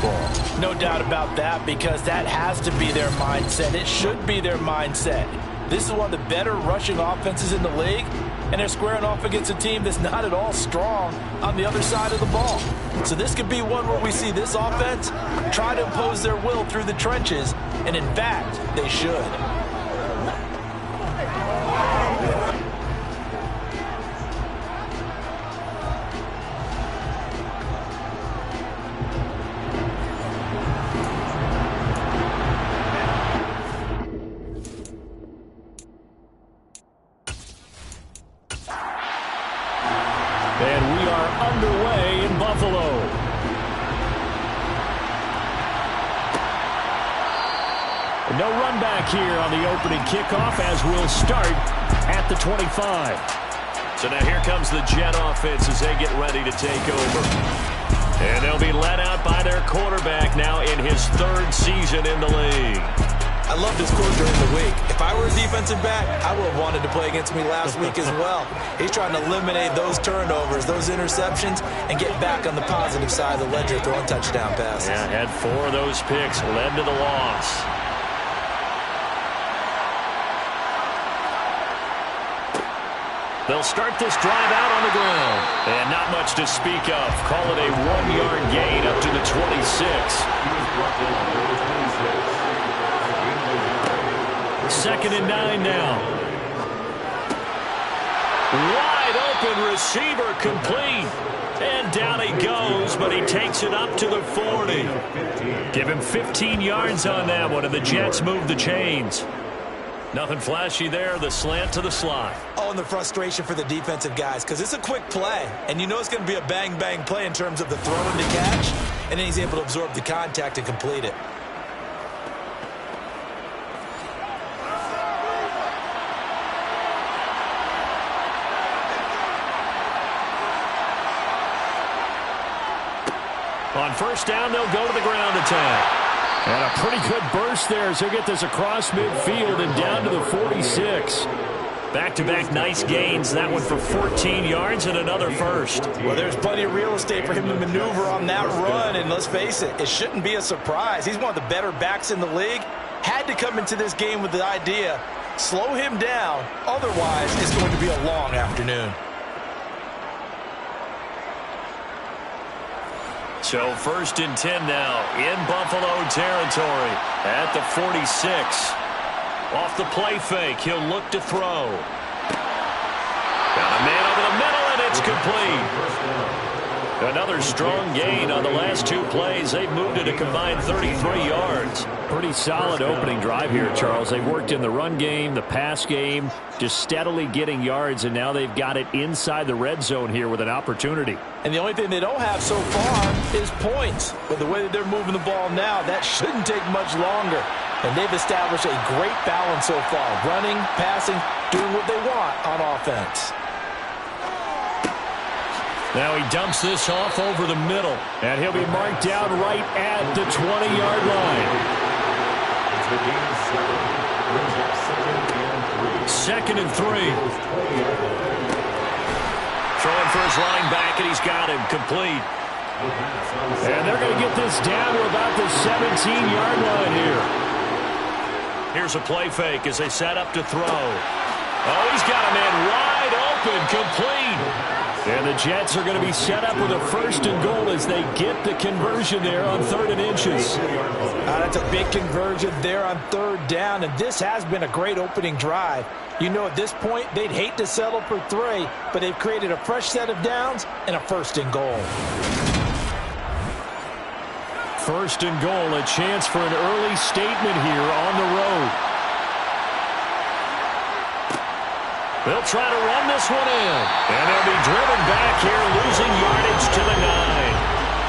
football. No doubt about that, because that has to be their mindset. It should be their mindset. This is one of the better rushing offenses in the league, and they're squaring off against a team that's not at all strong on the other side of the ball. So this could be one where we see this offense try to impose their will through the trenches, and in fact, they should. And we are underway in Buffalo. No run back here on the opening kickoff as we'll start at the 25. So now here comes the Jet offense as they get ready to take over. And they'll be led out by their quarterback now in his third season in the league. I love this quote during the week. If I were a defensive back, I would have wanted to play against me last week as well. He's trying to eliminate those turnovers, those interceptions, and get back on the positive side of the ledger throwing touchdown passes. Yeah, had 4 of those picks, led to the loss. They'll start this drive out on the ground. And not much to speak of. Call it a 1-yard gain up to the 26. 2nd and 9 now. Wide open receiver complete. And down he goes, but he takes it up to the 40. Give him 15 yards on that one, and the Jets move the chains. Nothing flashy there, the slant to the slot. Oh, and the frustration for the defensive guys, because it's a quick play, and you know it's going to be a bang-bang play in terms of the throw and the catch, and then he's able to absorb the contact and complete it. On first down, they'll go to the ground attack. And a pretty good burst there as he'll get this across midfield and down to the 46. Back-to-back nice gains. That one for 14 yards and another first. Well, there's plenty of real estate for him to maneuver on that run, and let's face it, it shouldn't be a surprise. He's one of the better backs in the league. Had to come into this game with the idea, slow him down, otherwise it's going to be a long afternoon. So 1st and 10 now in Buffalo territory at the 46. Off the play fake, he'll look to throw. Got a man over the middle, and it's complete. Another strong gain on the last 2 plays. They've moved it a combined 33 yards. Pretty solid opening drive here, Charles. They've worked in the run game, the pass game, just steadily getting yards, and now they've got it inside the red zone here with an opportunity. And the only thing they don't have so far is points. But the way that they're moving the ball now, that shouldn't take much longer. And they've established a great balance so far. Running, passing, doing what they want on offense. Now he dumps this off over the middle. And he'll be marked down right at the 20-yard line. 2nd and 3. Throwing for his line back, and he's got him complete. And they're going to get this down to about the 17-yard line here. Here's a play fake as they set up to throw. Oh, he's got a man wide open, complete. And the Jets are going to be set up with a 1st and goal as they get the conversion there on 3rd and inches. That's a big conversion there on 3rd down, and this has been a great opening drive. You know, at this point, they'd hate to settle for 3, but they've created a fresh set of downs and a 1st and goal. 1st and goal, a chance for an early statement here on the road. They'll try to run this one in. And they'll be driven back here, losing yardage to the 9.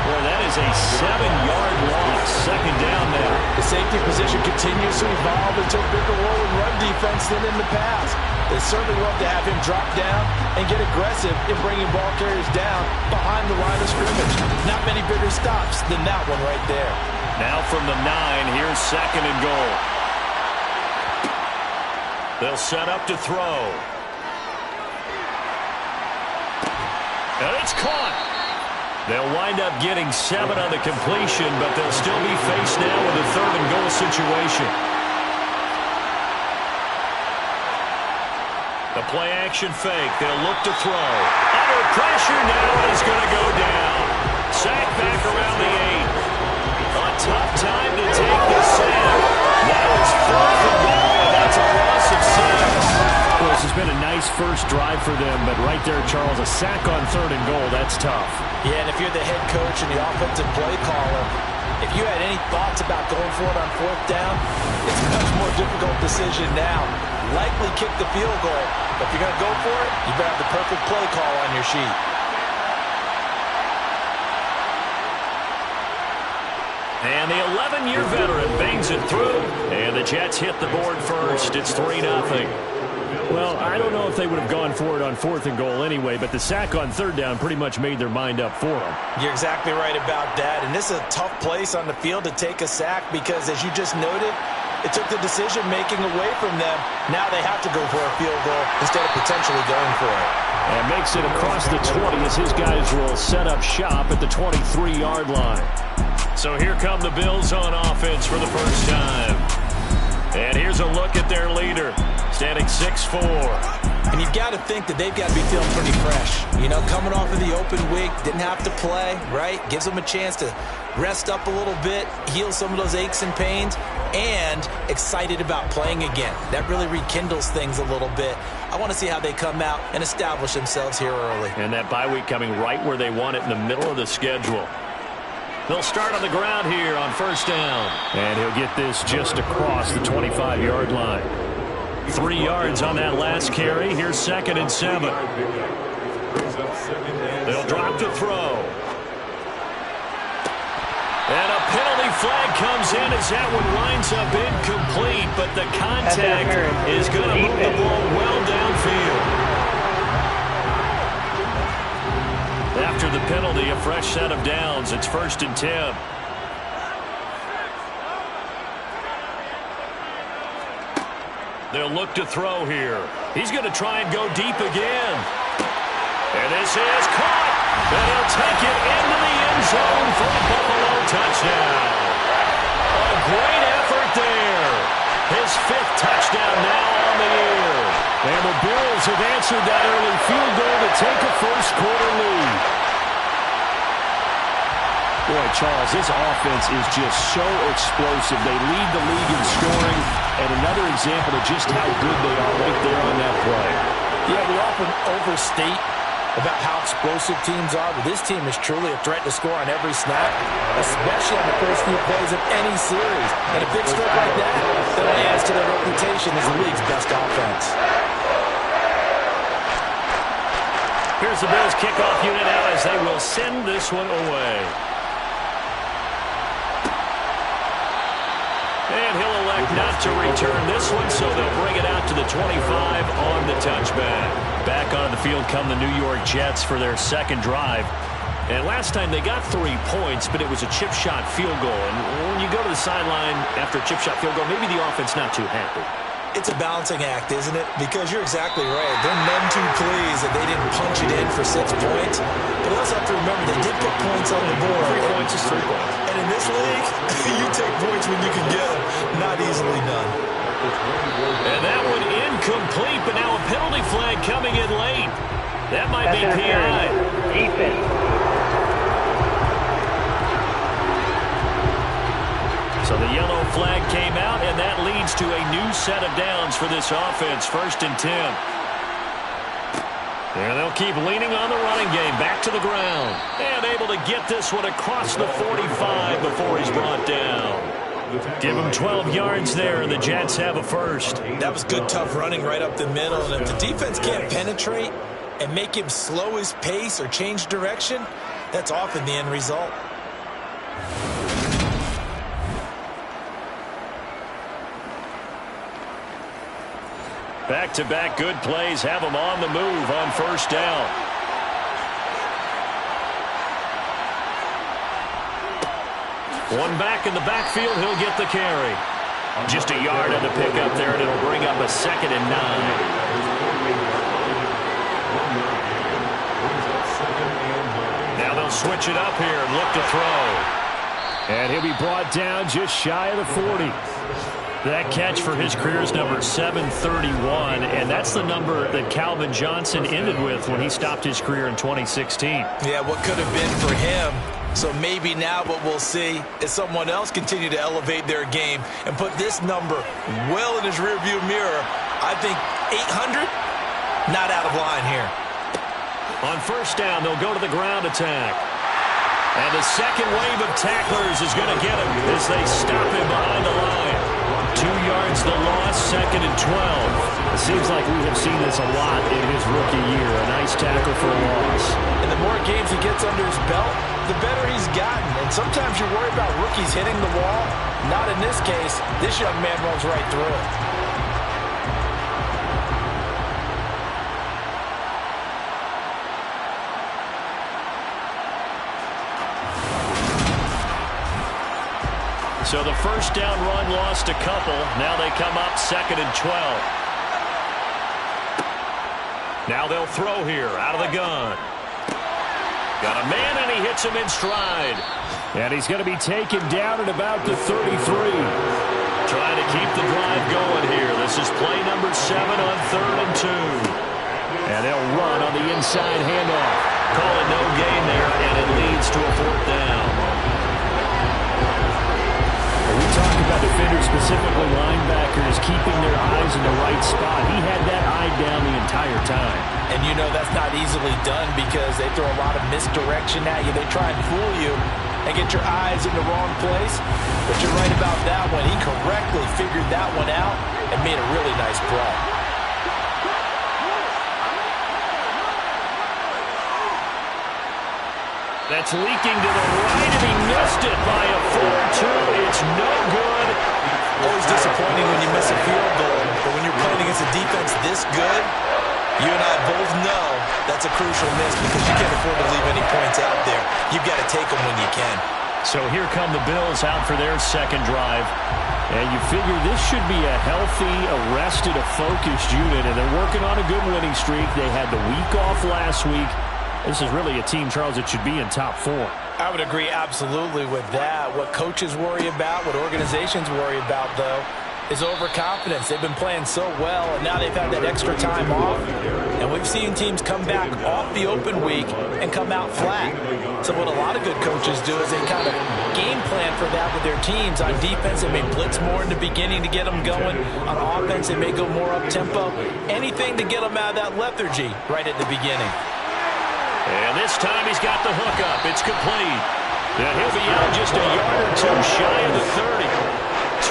Well, that is a 7-yard loss. 2nd down now. The safety position continues to evolve into a bigger role in run defense than in the past. They certainly love to have him drop down and get aggressive in bringing ball carriers down behind the line of scrimmage. Not many bigger stops than that one right there. Now from the 9, here's 2nd and goal. They'll set up to throw. And it's caught. They'll wind up getting 7 on the completion, but they'll still be faced now with a 3rd and goal situation. The play action fake. They'll look to throw. Under pressure now, and he's going to go down. Sack back around the 8. A tough time to take this sack. Now it's 4th and goal, and that's a loss of 6. Well, this has been a nice first drive for them, but right there, Charles, a sack on 3rd and goal, that's tough. Yeah, and if you're the head coach and the offensive play caller, if you had any thoughts about going for it on 4th down, it's a much more difficult decision now. Likely kick the field goal, but if you're going to go for it, you better have the perfect play call on your sheet. And the 11-year veteran bangs it through, and the Jets hit the board first. It's 3-0. Well, I don't know if they would have gone for it on 4th and goal anyway, but the sack on 3rd down pretty much made their mind up for them. You're exactly right about that, and this is a tough place on the field to take a sack because, as you just noted, it took the decision-making away from them. Now they have to go for a field goal instead of potentially going for it. And makes it across the 20 as his guys will set up shop at the 23-yard line. So here come the Bills on offense for the first time. And here's a look at their leader, standing 6'4". And you've got to think that they've got to be feeling pretty fresh. You know, coming off of the open week, didn't have to play, right? Gives them a chance to rest up a little bit, heal some of those aches and pains, and excited about playing again. That really rekindles things a little bit. I want to see how they come out and establish themselves here early. And that bye week coming right where they want it in the middle of the schedule. They'll start on the ground here on 1st down. And he'll get this just across the 25-yard line. 3 yards on that last carry. Here's 2nd and 7. They'll drop to throw. And a penalty flag comes in as that one winds up incomplete, but the contact is going to move the ball well downfield. After the penalty, a fresh set of downs. It's 1st and 10. They'll look to throw here. He's going to try and go deep again. And this is caught. And he'll take it into the end zone for a Buffalo touchdown. A great effort there. His 5th touchdown now on the year. And the Bills have answered that early field goal to take a first-quarter lead. Boy, Charles, this offense is just so explosive. They lead the league in scoring, and another example of just how good they are right there on that play. Yeah, we often overstate about how explosive teams are, but this team is truly a threat to score on every snap, especially on the first few plays of any series. And a big stroke like that only adds to their reputation as the league's best offense. Here's the Bills kickoff unit now as they will send this one away. And he'll elect not to return this one, so they'll bring it out to the 25 on the touchback. Back on the field come the New York Jets for their 2nd drive. And last time they got 3 points, but it was a chip shot field goal. And when you go to the sideline after a chip shot field goal, maybe the offense not too happy. It's a balancing act, isn't it? Because you're exactly right. They're none too pleased that they didn't punch it in for 6 points. But we also have to remember they did put points on the board. 3 points is 3 points. And in this league, you take points when you can get them. Not easily done. And that one incomplete, but now a penalty flag coming in late. That might be PI. Defense. So the yellow flag came out, and that leads to a new set of downs for this offense. 1st and 10. And they'll keep leaning on the running game. Back to the ground. And able to get this one across the 45 before he's brought down. Give him 12 yards there, and the Jets have a first. That was good, tough running right up the middle. And if the defense can't penetrate and make him slow his pace or change direction, that's often the end result. Back-to-back good plays have them on the move on 1st down. One back in the backfield, he'll get the carry. Just a yard on the pickup there, and it'll bring up a 2nd and 9. Now they'll switch it up here and look to throw. And he'll be brought down just shy of the 40. That catch for his career is number 731, and that's the number that Calvin Johnson ended with when he stopped his career in 2016. Yeah, what could have been for him. So maybe now what we'll see is someone else continue to elevate their game and put this number well in his rearview mirror. I think 800, not out of line here. On first down, they'll go to the ground attack. And the second wave of tacklers is going to get him as they stop him behind the line. 2 yards the loss, 2nd and 12. It seems like we have seen this a lot in his rookie year. A nice tackle for a loss. And the more games he gets under his belt, the better he's gotten. And sometimes you worry about rookies hitting the wall. Not in this case. This young man runs right through it. So the first down run lost a couple. Now they come up 2nd and 12. Now they'll throw here out of the gun. Got a man, and he hits him in stride. And he's going to be taken down at about the 33. Trying to keep the drive going here. This is play number 7 on 3rd and 2. And they'll run on the inside handoff. Call it no gain there, and it leads to a 4th down. We talk about defenders, specifically linebackers, keeping their eyes in the right spot. He had that eye down the entire time. And you know that's not easily done because they throw a lot of misdirection at you. They try and fool you and get your eyes in the wrong place. But you're right about that one. He correctly figured that one out and made a really nice play. That's leaking to the right, and he missed it by a 4-2. It's no good. Always disappointing when you miss a field goal, but when you're playing against a defense this good, you and I both know that's a crucial miss because you can't afford to leave any points out there. You've got to take them when you can. So here come the Bills out for their second drive. And you figure this should be a healthy, arrested, a focused unit, and they're working on a good winning streak. They had the week off last week. This is really a team, Charles, that should be in top 4. I would agree absolutely with that. What coaches worry about, what organizations worry about, though, is overconfidence. They've been playing so well, and now they've had that extra time off. And we've seen teams come back off the open week and come out flat. So what a lot of good coaches do is they kind of game plan for that with their teams. On defense, they may blitz more in the beginning to get them going. On offense, they may go more up-tempo. Anything to get them out of that lethargy right at the beginning. And this time he's got the hook up. It's complete. And he'll be out just a yard or two shy of the 30.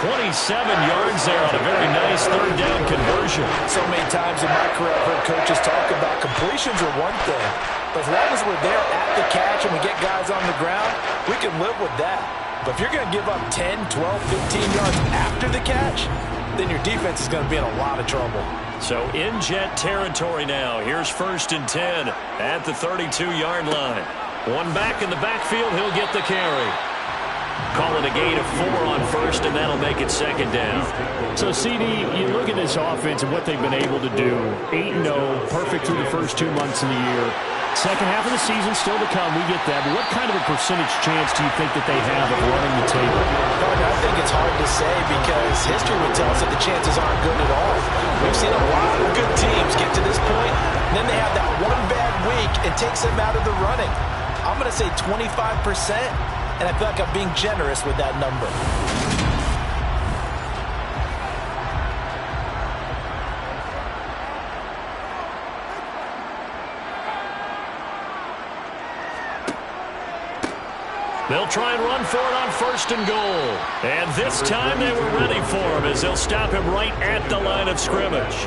27 yards there on a very nice 3rd down conversion. So many times in my career I've heard coaches talk about completions are one thing. But as long as we're there at the catch and we get guys on the ground, we can live with that. But if you're going to give up 10, 12, 15 yards after the catch, then your defense is going to be in a lot of trouble. So in jet territory now. Here's 1st and 10 at the 32-yard line. One back in the backfield. He'll get the carry. Call it a gain of 4 on 1st, and that'll make it 2nd down. So, CD, you look at this offense and what they've been able to do. 8-0, perfect through the first 2 months of the year. Second half of the season still to come. We get that. But what kind of a percentage chance do you think that they have of running the table? Partner, I think it's hard to say because history would tell us that the chances aren't good at all. We've seen a lot of good teams get to this point, and then they have that one bad week and takes them out of the running. I'm going to say 25%, and I feel like I'm being generous with that number. They'll try and run for it on 1st and goal. And this time they were ready for him as they'll stop him right at the line of scrimmage.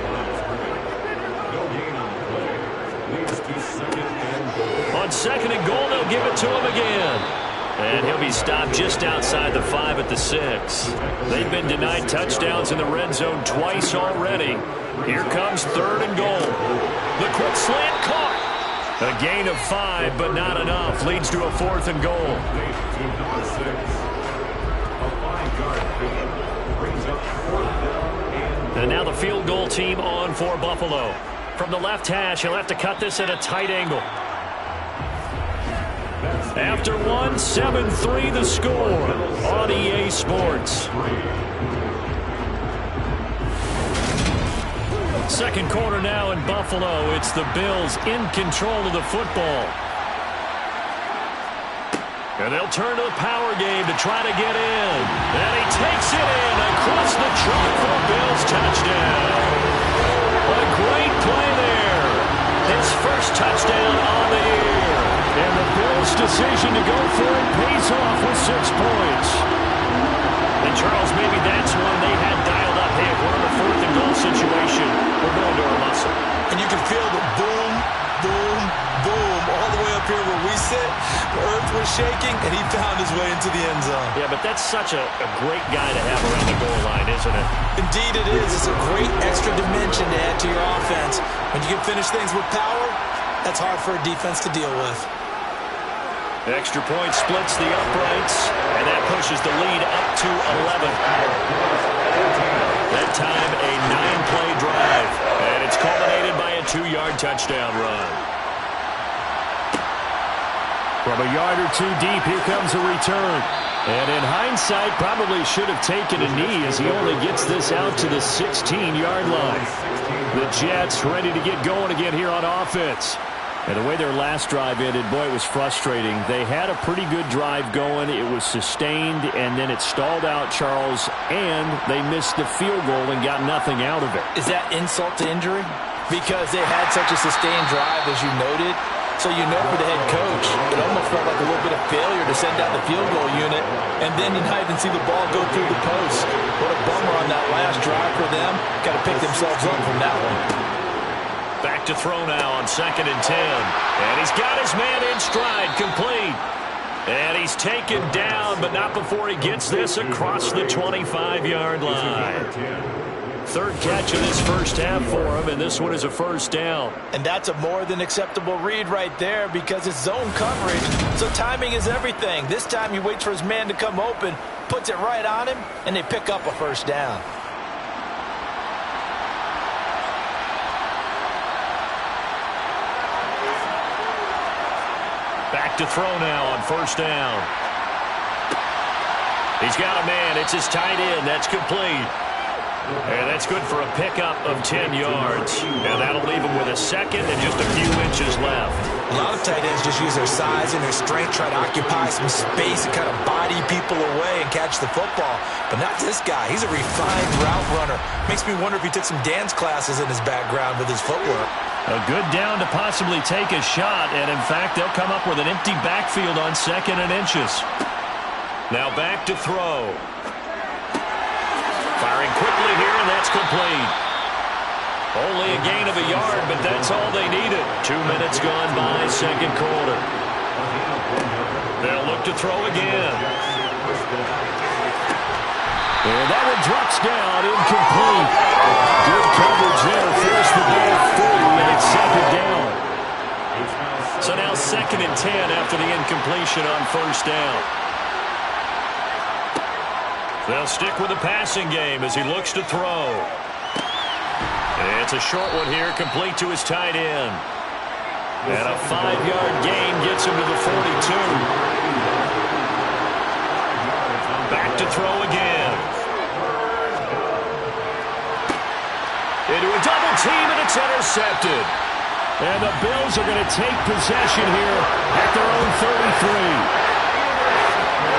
On 2nd and goal, they'll give it to him again. And he'll be stopped just outside the 5 at the 6. They've been denied touchdowns in the red zone twice already. Here comes 3rd and goal. The quick slant caught. A gain of 5, but not enough. Leads to a 4th and goal. And now the field goal team on for Buffalo. From the left hash, he'll have to cut this at a tight angle. After one, 7-3 the score on EA Sports. Second quarter now in Buffalo. It's the Bills in control of the football. And they'll turn to the power game to try to get in. And he takes it in across the trunk for a Bills touchdown. A great play there. His first touchdown on the year. And the Bills' decision to go for it pays off with 6 points. And, Charles, maybe that's one they had dialed up. Hey, if we're in a 4th and goal situation, we're going to our muscle. And you can feel the boom, boom, boom all the way up here where we sit. The earth was shaking, and he found his way into the end zone. Yeah, but that's such a great guy to have around the goal line, isn't it? Indeed it is. It's a great extra dimension to add to your offense. When you can finish things with power, that's hard for a defense to deal with. Extra point splits the uprights, and that pushes the lead up to 11. That time, a 9-play drive, and it's culminated by a 2-yard touchdown run. From a yard or two deep, here comes a return. And in hindsight, probably should have taken a knee as he only gets this out to the 16-yard line. The Jets ready to get going again here on offense. And the way their last drive ended, boy, it was frustrating. They had a pretty good drive going. It was sustained, and then it stalled out, Charles, and they missed the field goal and got nothing out of it. Is that insult to injury? Because they had such a sustained drive, as you noted. So you know for the head coach, it almost felt like a little bit of failure to send out the field goal unit, and then you not even see the ball go through the post. What a bummer on that last drive for them. Got to pick themselves up from that one. Back to throw now on 2nd and 10. And he's got his man in stride, complete. And he's taken down, but not before he gets this across the 25-yard line. 3rd catch of this first half for him, and this one is a first down. And that's a more than acceptable read right there because it's zone coverage, so timing is everything. This time he waits for his man to come open, puts it right on him, and they pick up a first down. Back to throw now on 1st down. He's got a man. It's his tight end. That's complete. And that's good for a pickup of 10 yards. And that'll leave him with a 2nd and just a few inches left. A lot of tight ends just use their size and their strength, try to occupy some space and kind of body people away and catch the football. But not this guy. He's a refined route runner. Makes me wonder if he took some dance classes in his background with his footwork. A good down to possibly take a shot, and in fact, they'll come up with an empty backfield on 2nd and inches. Now back to throw. Firing quickly here, and that's complete. Only a gain of a yard, but that's all they needed. 2 minutes gone by, 2nd quarter. They'll look to throw again. And that one drops down, incomplete. Good coverage there, forced the ball through, and it's 2nd down. So now 2nd and 10 after the incompletion on 1st down. They'll stick with the passing game as he looks to throw. And it's a short one here, complete to his tight end. And a 5-yard gain gets him to the 42. Back to throw again. Into a double team, and it's intercepted. And the Bills are going to take possession here at their own 33.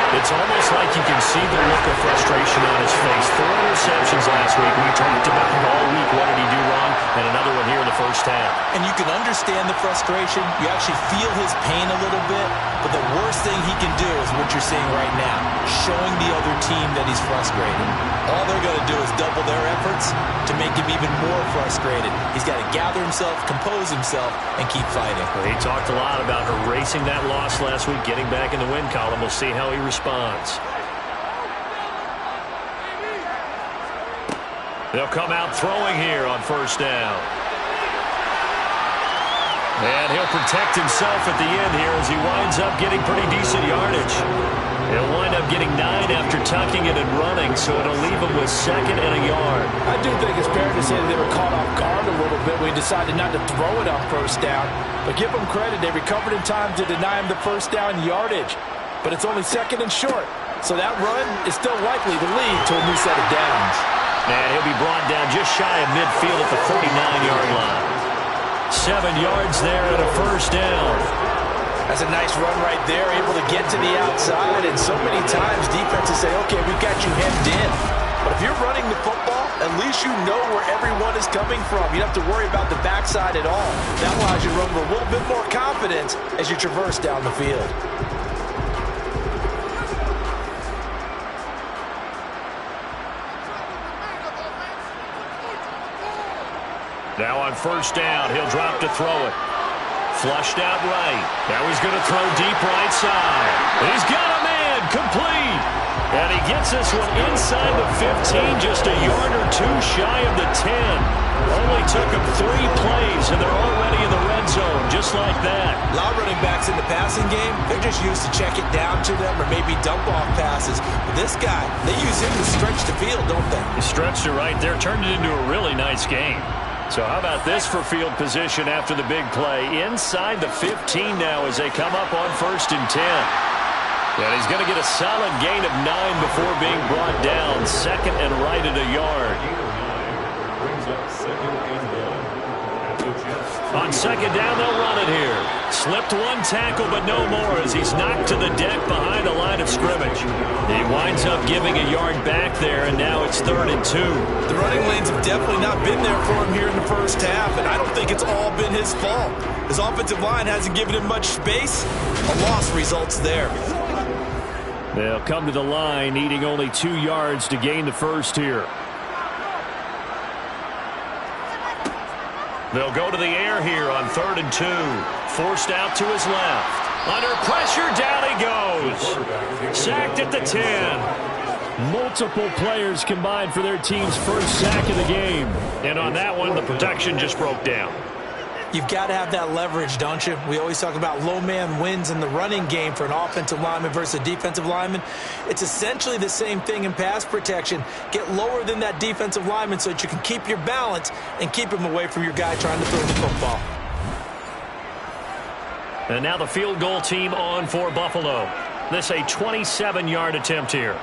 It's almost like you can see the look of frustration on his face. 4 interceptions last week. We talked about it all week. What did he do wrong? And another one here in the first half. And you can understand the frustration. You actually feel his pain a little bit. But the worst thing he can do is what you're seeing right now, showing the other team that he's frustrated. All they're going to do is double their efforts to make him even more frustrated. He's got to gather himself, compose himself, and keep fighting. He talked a lot about erasing that loss last week, getting back in the win column. We'll see how he responds. They'll come out throwing here on 1st down. And he'll protect himself at the end here as he winds up getting pretty decent yardage. He'll wind up getting 9 after tucking it and running, so it'll leave him with 2nd and a yard. I do think it's fair to say that they were caught off guard a little bit when he decided not to throw it on 1st down. But give them credit, they recovered in time to deny him the 1st down yardage. But it's only 2nd and short, so that run is still likely to lead to a new set of downs. And he'll be brought down just shy of midfield at the 49-yard line. 7 yards there and a 1st down. That's a nice run right there, able to get to the outside. And so many times defenses say, okay, we've got you hemmed in. But if you're running the football, at least you know where everyone is coming from. You don't have to worry about the backside at all. That allows you to run with a little bit more confidence as you traverse down the field. Now on 1st down, he'll drop to throw it. Flushed out right. Now he's going to throw deep right side. He's got a man, complete. And he gets this one inside the 15, just a yard or 2 shy of the 10. Only took him 3 plays, and they're already in the red zone, just like that. A lot of running backs in the passing game, they're just used to check it down to them or maybe dump off passes. But this guy, they use him to stretch the field, don't they? He stretched it right there, turned it into a really nice game. So how about this for field position after the big play? Inside the 15 now as they come up on 1st and 10. And he's going to get a solid gain of 9 before being brought down. 2nd and right at a yard. On 2nd down, they'll run it here. Slipped 1 tackle, but no more as he's knocked to the deck behind the line of scrimmage. He winds up giving a yard back there, and now it's 3rd and 2. The running lanes have definitely not been there for him here in the 1st half, and I don't think it's all been his fault. His offensive line hasn't given him much space. A loss results there. They'll come to the line, needing only 2 yards to gain the 1st here. They'll go to the air here on 3rd and 2. Forced out to his left. Under pressure, down he goes. Sacked at the 10. Multiple players combined for their team's 1st sack of the game. And on that one, the protection just broke down. You've got to have that leverage, don't you? We always talk about low man wins in the running game for an offensive lineman versus a defensive lineman. It's essentially the same thing in pass protection. Get lower than that defensive lineman so that you can keep your balance and keep him away from your guy trying to throw the football. And now the field goal team on for Buffalo. This a 27-yard attempt here.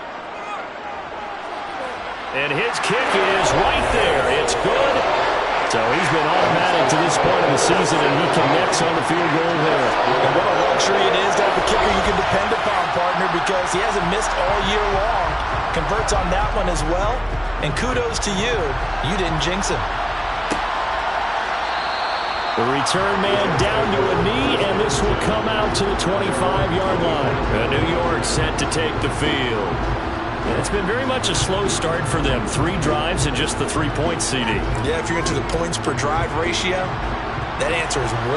And his kick is right there. It's good. So he's been automatic to this point of the season, and he connects on the field goal there. And what a luxury it is to have a kicker you can depend upon, partner, because he hasn't missed all year long. Converts on that one as well. And kudos to you. You didn't jinx him. The return man down to a knee, and this will come out to the 25-yard line. And New York set to take the field. And it's been very much a slow start for them. 3 drives and just the 3 points, CD. Yeah, if you're into the points per drive ratio, that answer is 1.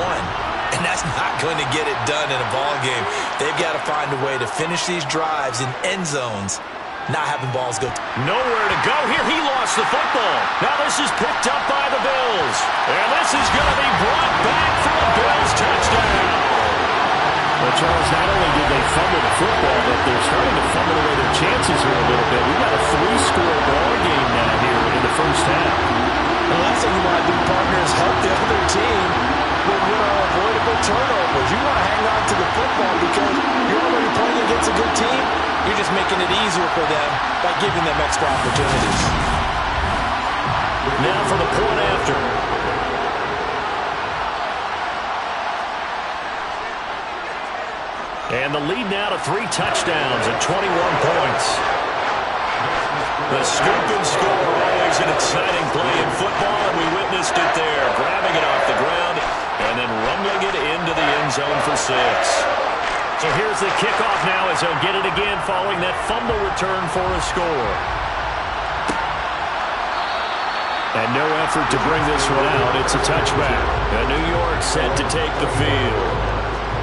And that's not going to get it done in a ball game. They've got to find a way to finish these drives in end zones, not having balls go. Nowhere to go here. He lost the football. Now this is picked up by the Bills. And this is going to be brought back for a Bills touchdown. Well, Charles, not only did they fumble the football, but they're starting to fumble away their chances here a little bit. We've got a 3-score ball game now here in the 1st half. The last thing you want to do, partner, is help the other team with avoidable turnovers. You want to hang on to the football because you're already playing against a good team. You're just making it easier for them by giving them extra opportunities. Now for the point after. And the lead now to 3 touchdowns at 21 points. The scoop and score, always an exciting play in football, and we witnessed it there, grabbing it off the ground and then rumbling it into the end zone for 6. So here's the kickoff now as they'll get it again following that fumble return for a score. And no effort to bring this one out. It's a touchback. And New York set to take the field.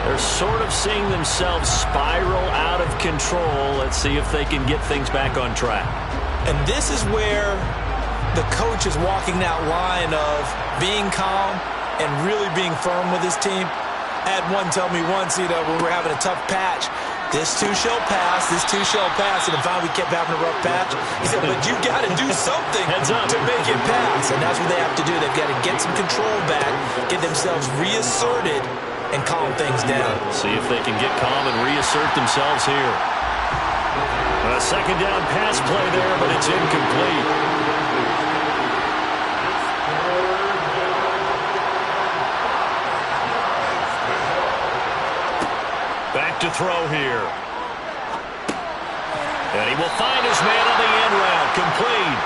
They're sort of seeing themselves spiral out of control. Let's see if they can get things back on track. And this is where the coach is walking that line of being calm and really being firm with his team. I had one tell me once, when we're having a tough patch, This too shall pass. This too shall pass. And if we kept having a rough patch, he said, but you got to do something to make it pass. And that's what they have to do. They've got to get some control back, get themselves reasserted, and calm things down. See if they can get calm and reassert themselves here. A second down pass play there, but it's incomplete. Back to throw here. And he will find his man on the end route. Complete.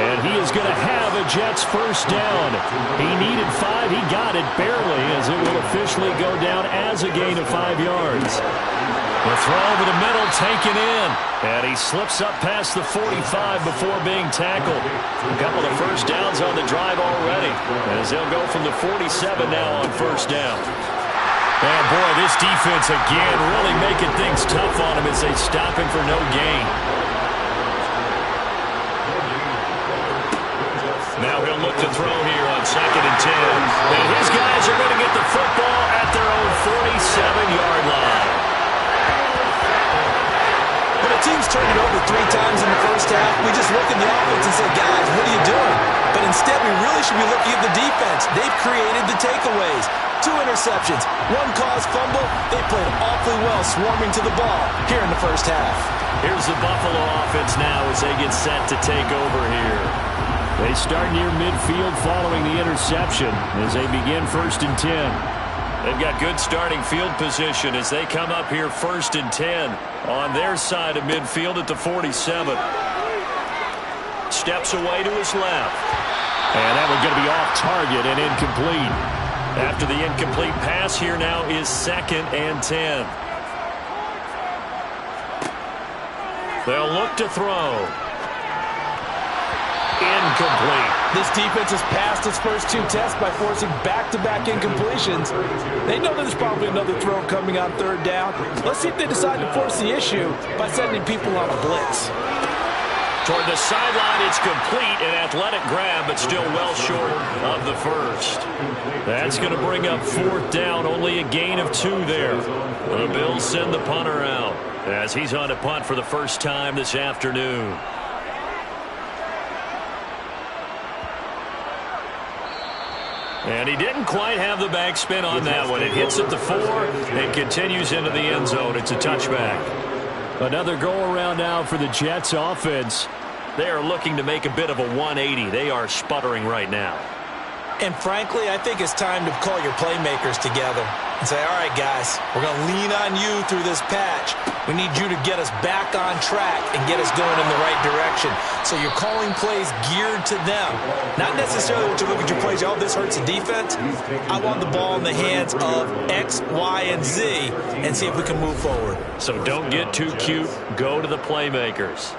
And he is going to have a Jets first down. He needed 5. He got it barely, as it will officially go down as a gain of 5 yards. The throw over the middle taken in. And he slips up past the 45 before being tackled. A couple of first downs on the drive already, as they'll go from the 47 now on first down. And boy, this defense again really making things tough on him as they stop him for no gain. Now he'll look to throw here on 2nd and 10. And his guys are going to get the football at their own 47-yard line. When a team's turned it over 3 times in the first half, we just look at the offense and say, guys, what are you doing? But instead, we really should be looking at the defense. They've created the takeaways. 2 interceptions, 1 caused fumble. They played awfully well swarming to the ball here in the first half. Here's the Buffalo offense now as they get set to take over here. They start near midfield following the interception as they begin 1st and 10. They've got good starting field position as they come up here 1st and 10 on their side of midfield at the 47. Steps away to his left. And that one's going to be off target and incomplete. After the incomplete pass, here now is 2nd and 10. They'll look to throw. Incomplete. This defense has passed its first 2 tests by forcing back-to-back incompletions. They know there's probably another throw coming on 3rd down. Let's see if they decide to force the issue by sending people on a blitz. Toward the sideline, it's complete, an athletic grab, but still well short of the first. That's going to bring up 4th down, only a gain of 2 there. The Bills send the punter out as he's on to punt for the first time this afternoon. And he didn't quite have the backspin on that one. It hits at the 4 and continues into the end zone. It's a touchback. Another go-around now for the Jets offense. They are looking to make a bit of a 180. They are sputtering right now. And frankly, I think it's time to call your playmakers together and say, all right, guys, we're going to lean on you through this patch. We need you to get us back on track and get us going in the right direction. So you're calling plays geared to them. Not necessarily what you look at your plays, oh, this hurts the defense. I want the ball in the hands of X, Y, and Z and see if we can move forward. So don't get too cute. Go to the playmakers.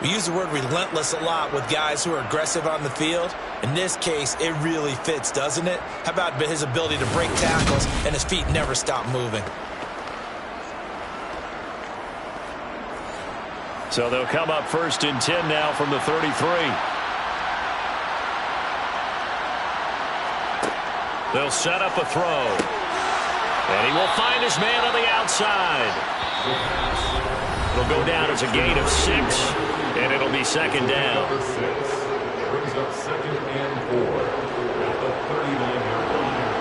We use the word relentless a lot with guys who are aggressive on the field. In this case, it really fits, doesn't it? How about his ability to break tackles and his feet never stop moving? So they'll come up 1st and 10 now from the 33. They'll set up a throw. And he will find his man on the outside. It'll go down as a gain of 6, and it'll be 2nd down. Brings up 2nd and 4 at the 39-yard line.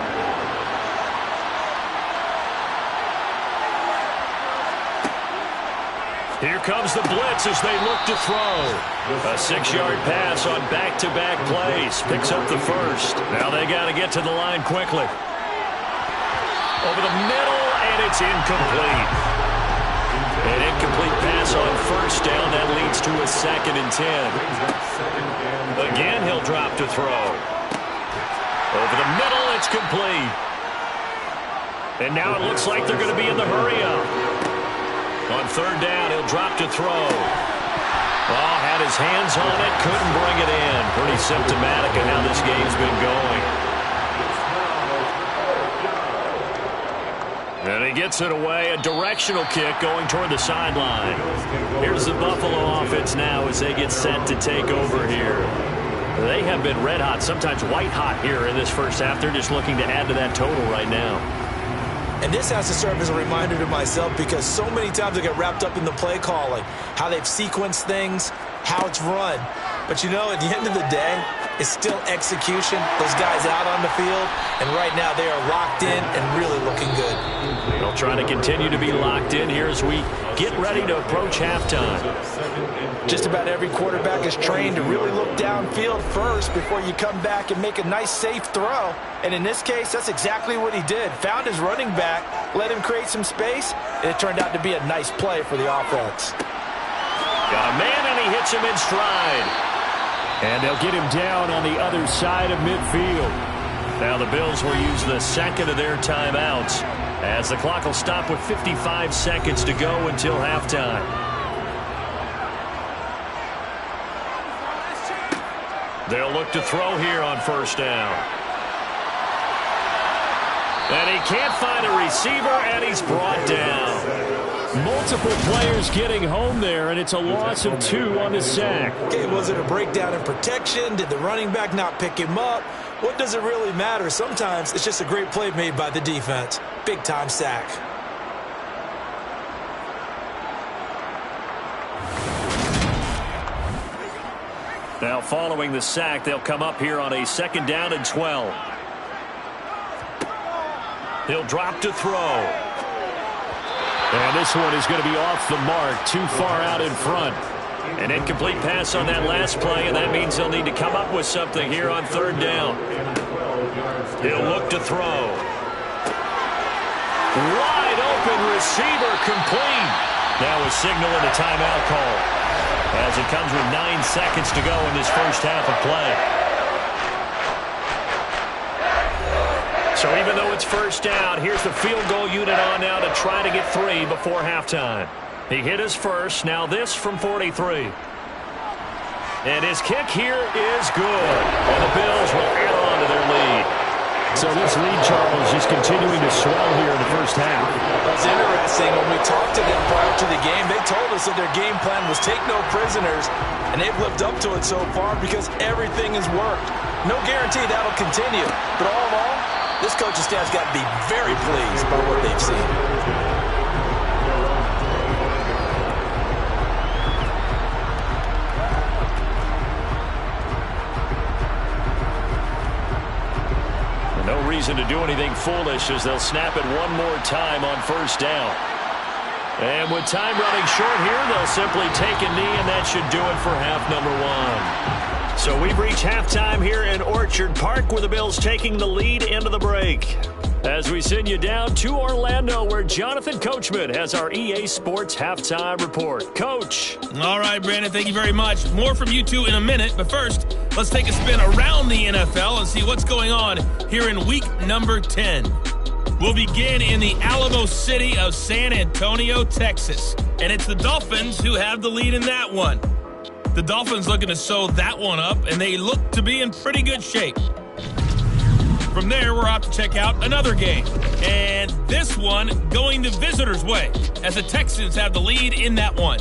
Here comes the blitz as they look to throw. A 6-yard pass on back-to-back plays. Picks up the first. Now they got to get to the line quickly. Over the middle, and it's incomplete. An incomplete pass on 1st down. That leads to a 2nd and 10. Again, he'll drop to throw. Over the middle, it's complete. And now it looks like they're going to be in the hurry-up. On 3rd down, he'll drop to throw. Oh, had his hands on it, couldn't bring it in. Pretty symptomatic of how this game's been going. And he gets it away, a directional kick going toward the sideline. Here's the Buffalo offense now as they get set to take over here. They have been red hot, sometimes white hot here in this first half. They're just looking to add to that total right now. And this has to serve as a reminder to myself because so many times I get wrapped up in the play calling, how they've sequenced things, how it's run. But, you know, at the end of the day, it's still execution. Those guys out on the field, and right now they are locked in and really looking good. They'll try to continue to be locked in here as we get ready to approach halftime. Just about every quarterback is trained to really look downfield first before you come back and make a nice, safe throw. And in this case, that's exactly what he did. Found his running back, let him create some space, and it turned out to be a nice play for the offense. Got a man, and he hits him in stride. And they'll get him down on the other side of midfield. Now the Bills will use the second of their timeouts as the clock will stop with 55 seconds to go until halftime. They'll look to throw here on first down. And he can't find a receiver, and he's brought down. Multiple players getting home there, and it's a loss of 2 on the sack. Okay, was it a breakdown in protection? Did the running back not pick him up? What does it really matter? Sometimes it's just a great play made by the defense. Big-time sack. Now following the sack, they'll come up here on a 2nd down and 12. He'll drop to throw. And this one is going to be off the mark, too far out in front. An incomplete pass on that last play, and that means they'll need to come up with something here on 3rd down. He'll look to throw. Wide open receiver, complete. Now a signal and a timeout call as it comes with 9 seconds to go in this first half of play. So even though it's first down, here's the field goal unit on now to try to get 3 before halftime. He hit his first. Now this from 43. And his kick here is good. And the Bills will add on to their lead. So this lead, Charles, is continuing to swell here in the first half. It's interesting. When we talked to them prior to the game, they told us that their game plan was take no prisoners, and they've lived up to it so far because everything has worked. No guarantee that'll continue. But all in all, this coaching staff's got to be very pleased by what they've seen. No reason to do anything foolish as they'll snap it one more time on first down. And with time running short here, they'll simply take a knee, and that should do it for half number 1. So we've reached halftime here in Orchard Park with the Bills taking the lead into the break. As we send you down to Orlando where Jonathan Coachman has our EA Sports Halftime Report. Coach. All right, Brandon, thank you very much. More from you two in a minute, but first, let's take a spin around the NFL and see what's going on here in week number 10. We'll begin in the Alamo city of San Antonio, Texas, and it's the Dolphins who have the lead in that one. The Dolphins looking to sew that one up, and they look to be in pretty good shape. From there, we're off to check out another game, and this one going the visitors' way, as the Texans have the lead in that one.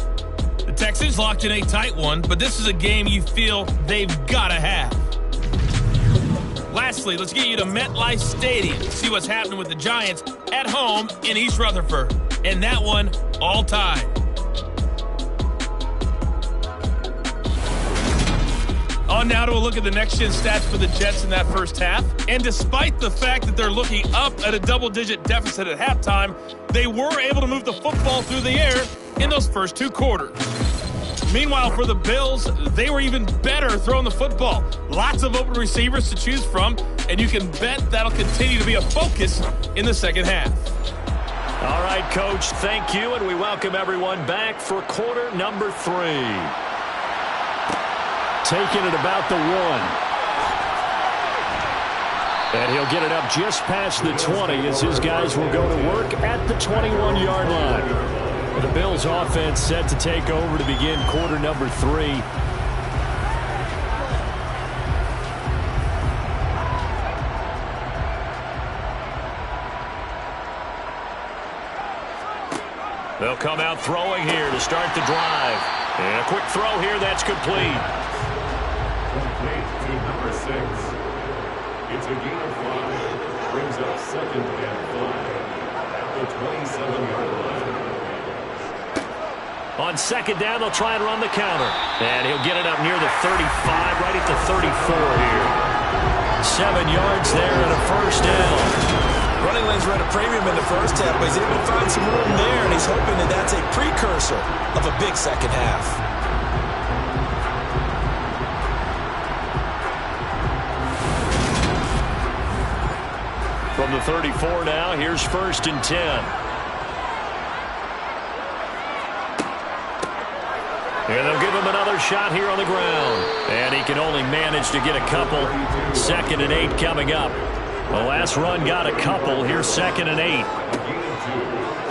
The Texans locked in a tight one, but this is a game you feel they've got to have. Lastly, let's get you to MetLife Stadium to see what's happening with the Giants at home in East Rutherford, and that one all tied. On now to a look at the next-gen stats for the Jets in that first half. And despite the fact that they're looking up at a double-digit deficit at halftime, they were able to move the football through the air in those first 2 quarters. Meanwhile, for the Bills, they were even better throwing the football. Lots of open receivers to choose from, and you can bet that'll continue to be a focus in the second half. All right, Coach, thank you, and we welcome everyone back for quarter number 3. Taking it about the 1. And he'll get it up just past the 20 as his guys will go to work at the 21-yard line. The Bills offense set to take over to begin quarter number 3. They'll come out throwing here to start the drive. And a quick throw here that's complete. Complete to number 6. It's a gain of 5. Brings up 2nd and 5. the 27-yard line. On second down, they'll try and run the counter. And he'll get it up near the 35, right at the 34 here. 7 yards there and a first down. Running lanes were at a premium in the first half, but he's able to find some room there, and he's hoping that that's a precursor of a big second half. From the 34 now, here's 1st and 10. And they'll give him another shot here on the ground. And he can only manage to get a couple. 2nd and 8 coming up. The last run got a couple. Here's 2nd and 8.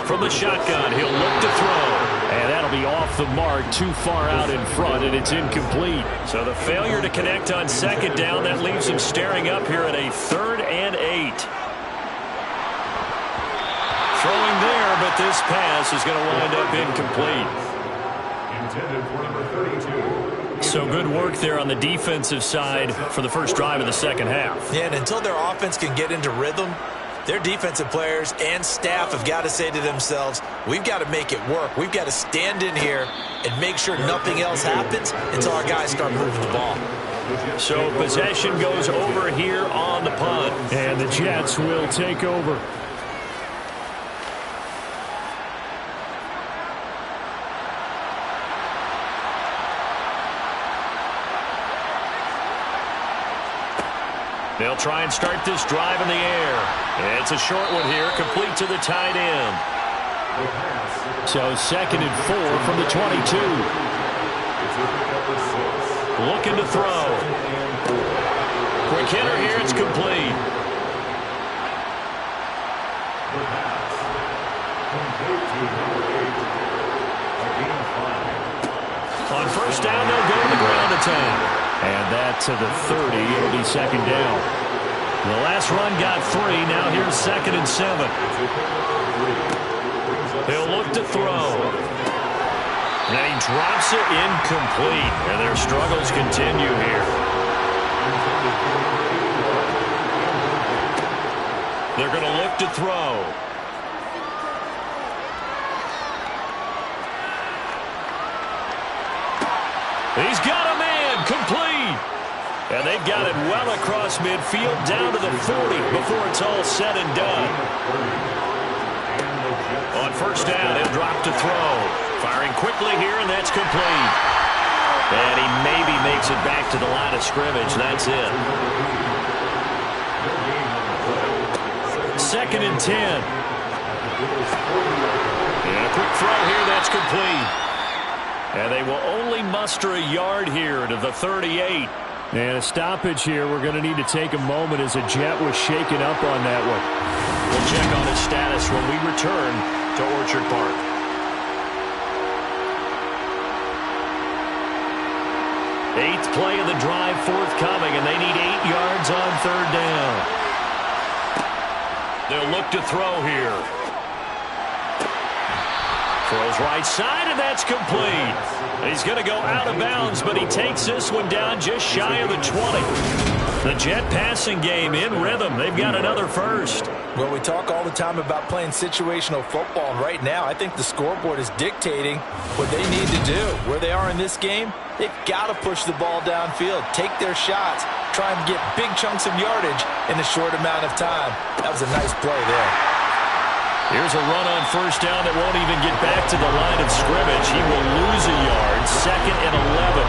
From the shotgun, he'll look to throw. And that'll be off the mark, too far out in front, and it's incomplete. So the failure to connect on 2nd down, that leaves him staring up here at a 3rd and 8. Throwing there, but this pass is going to wind up incomplete. Intended for number 32. So good work there on the defensive side for the first drive of the second half. Yeah, and until their offense can get into rhythm, their defensive players and staff have got to say to themselves, we've got to make it work. We've got to stand in here and make sure nothing else happens until our guys start moving the ball. So possession goes over here on the punt. And the Jets will take over. They'll try and start this drive in the air. It's a short one here, complete to the tight end. So 2nd and 4 from the 22. Looking to throw. Quick hitter here, it's complete. On 1st down, they'll go to the ground attack. And that to the 30. It'll be 2nd down. The last run got 3. Now here's 2nd and 7. He'll look to throw. And he drops it incomplete. And their struggles continue here. They're going to look to throw. He's got a man, complete. And they've got it well across midfield down to the 40 before it's all said and done. On 1st down, he'll drop to throw. Firing quickly here, and that's complete. And he maybe makes it back to the line of scrimmage. That's it. 2nd and 10. And a quick throw here, that's complete. And they will only muster a yard here to the 38. And a stoppage here. We're going to need to take a moment as a Jet was shaken up on that one. We'll check on his status when we return to Orchard Park. Eighth play of the drive forthcoming, and they need 8 yards on 3rd down. They'll look to throw here. Throws right side, and that's complete. He's going to go out of bounds, but he takes this one down just shy of the 20. The Jet passing game in rhythm. They've got another first. Well, we talk all the time about playing situational football, and right now I think the scoreboard is dictating what they need to do. Where they are in this game, they've got to push the ball downfield, take their shots, try and get big chunks of yardage in a short amount of time. That was a nice play there. Here's a run on 1st down that won't even get back to the line of scrimmage. He will lose a yard. 2nd and 11.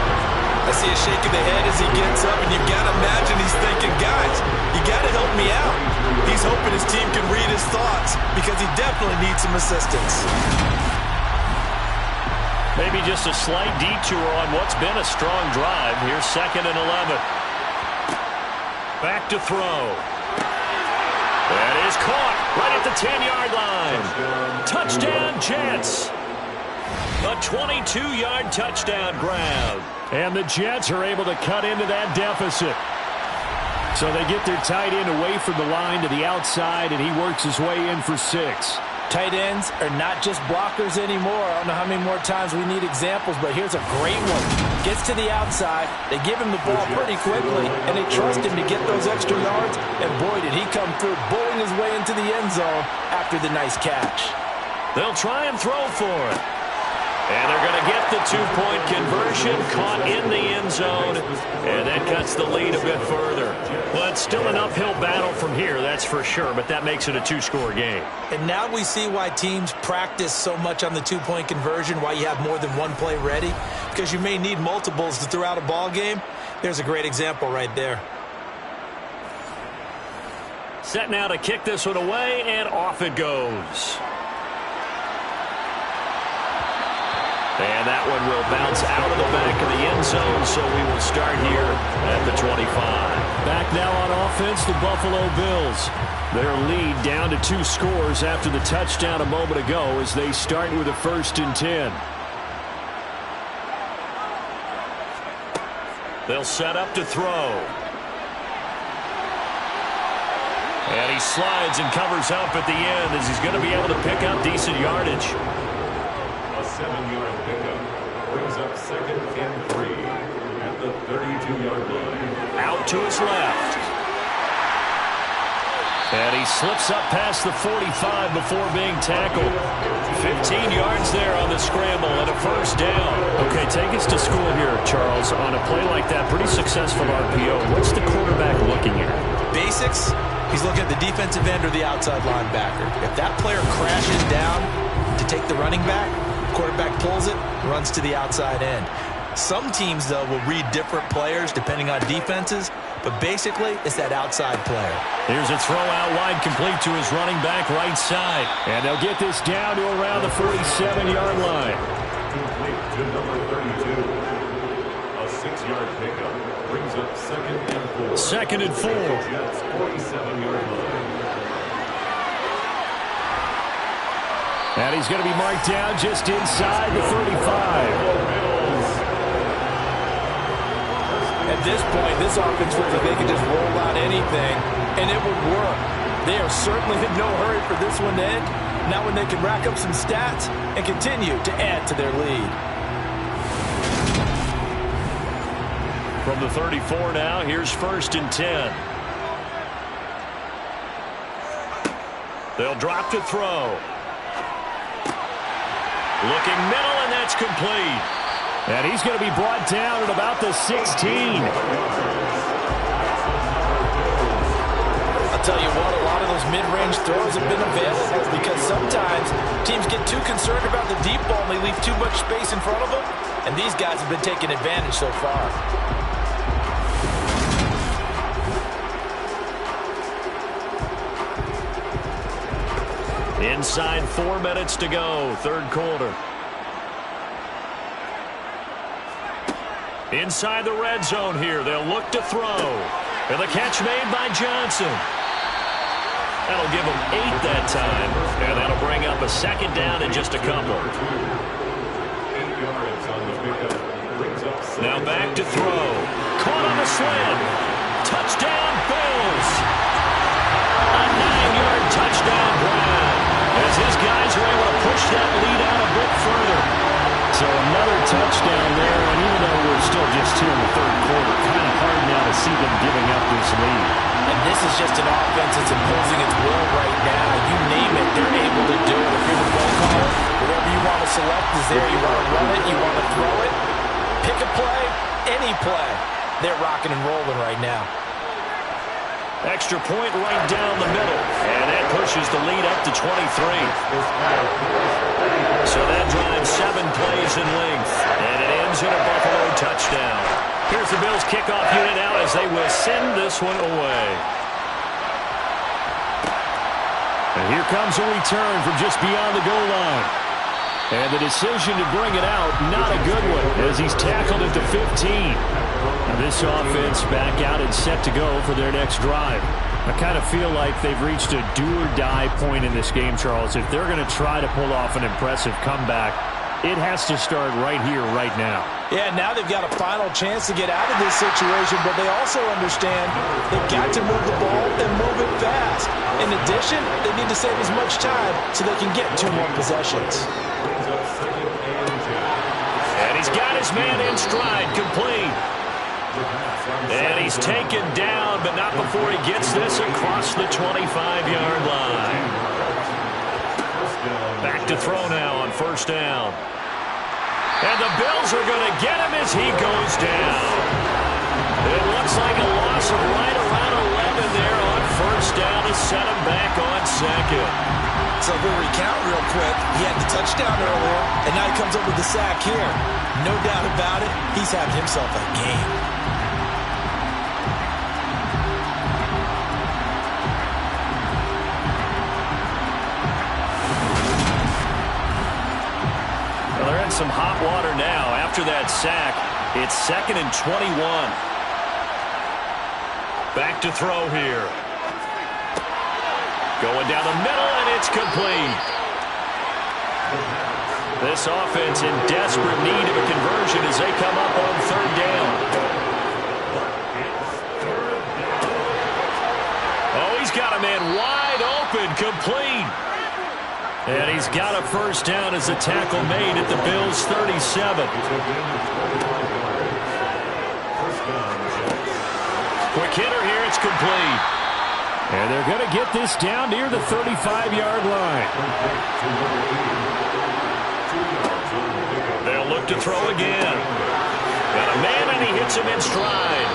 I see a shake of the head as he gets up, and you've got to imagine he's thinking, guys, you got to help me out. He's hoping his team can read his thoughts because he definitely needs some assistance. Maybe just a slight detour on what's been a strong drive. Here's 2nd and 11. Back to throw. That is caught right at the 10-yard line. Touchdown, Jets. A 22-yard touchdown grab. And the Jets are able to cut into that deficit. So they get their tight end away from the line to the outside, and he works his way in for 6. Tight ends are not just blockers anymore. I don't know how many more times we need examples, but here's a great one. Gets to the outside, they give him the ball pretty quickly, and they trust him to get those extra yards, and boy, did he come through, bowling his way into the end zone after the nice catch. They'll try and throw for it. And they're going to get the two-point conversion, caught in the end zone, and that cuts the lead a bit further. Well, it's still an uphill battle from here, that's for sure, but that makes it a two-score game. And now we see why teams practice so much on the two-point conversion, why you have more than one play ready, because you may need multiples to throw out a ball game. There's a great example right there. Set now to kick this one away, and off it goes. And that one will bounce out of the back of the end zone, so we will start here at the 25. Back now on offense, the Buffalo Bills. Their lead down to 2 scores after the touchdown a moment ago as they start with a 1st and 10. They'll set up to throw. And he slides and covers up at the end as he's going to be able to pick up decent yardage. A 7-yard pickup brings up 2nd and 3 at the 32-yard line. Out to his left. And he slips up past the 45 before being tackled. 15 yards there on the scramble and a 1st down. Okay, take us to school here, Charles. On a play like that, pretty successful RPO. What's the quarterback looking at? Basics, he's looking at the defensive end or the outside linebacker. If that player crashes down to take the running back, quarterback pulls it, runs to the outside end. Some teams, though, will read different players depending on defenses, but basically it's that outside player. Here's a throw out wide, complete to his running back right side. And they'll get this down to around the 47-yard line. Complete to number 32. A 6-yard pickup brings up 2nd and 4. 2nd and 4. Jets 47-yard line. And he's going to be marked down just inside the 35. At this point, this offense looks like they can just roll out anything, and it would work. They are certainly in no hurry for this one to end. Now when they can rack up some stats and continue to add to their lead. From the 34 now, here's 1st and 10. They'll drop to throw. Looking middle, and that's complete. And he's going to be brought down at about the 16. I'll tell you what, a lot of those mid-range throws have been available because sometimes teams get too concerned about the deep ball and they leave too much space in front of them, and these guys have been taking advantage so far. Inside 4 minutes to go, 3rd quarter. Inside the red zone here, they'll look to throw. And the catch made by Johnson. That'll give them 8 that time, and that'll bring up a 2nd down in just a couple. 8 yards on the pickup brings up 7. Now back to throw. Caught on the slant. Touchdown, Bills. A 9-yard touchdown Brown, as his guys are able to push that lead out a bit further. So another touchdown there, and even though we're still just here in the 3rd quarter, kind of hard now to see them giving up this lead. And this is just an offense that's imposing its will right now. You name it, they're able to do it. If you're the play caller, whatever you want to select is there. You want to run it, you want to throw it. Pick a play, any play. They're rocking and rolling right now. Extra point right down the middle, and that pushes the lead up to 23. So that drives 7 plays in length, and it ends in a Buffalo touchdown. Here's the Bills kickoff unit now as they will send this one away. And here comes a return from just beyond the goal line. And the decision to bring it out, not a good one, as he's tackled at the 15. And this offense back out and set to go for their next drive. I kind of feel like they've reached a do-or-die point in this game, Charles. If they're going to try to pull off an impressive comeback, it has to start right here, right now. Yeah, now they've got a final chance to get out of this situation, but they also understand they've got to move the ball and move it fast. In addition, they need to save as much time so they can get 2 more possessions. And he's got his man in stride, complete. And he's taken down, but not before he gets this across the 25-yard line. Back to throw now on first down. And the Bills are going to get him as he goes down. It looks like a loss of right around 11 there on first down to set him back on second. So we'll recount real quick. He had the touchdown earlier, and now he comes up with the sack here. No doubt about it, he's having himself a game. Well, they're in some hot water now after that sack. It's 2nd and 21. Back to throw here. Going down the middle, and it's complete. This offense in desperate need of a conversion as they come up on 3rd down. Oh, he's got a man wide open, complete. And he's got a first down as a tackle made at the Bills' 37. Quick hitter here, it's complete. And they're going to get this down near the 35-yard line. They'll look to throw again. Got a man, and he hits him in stride.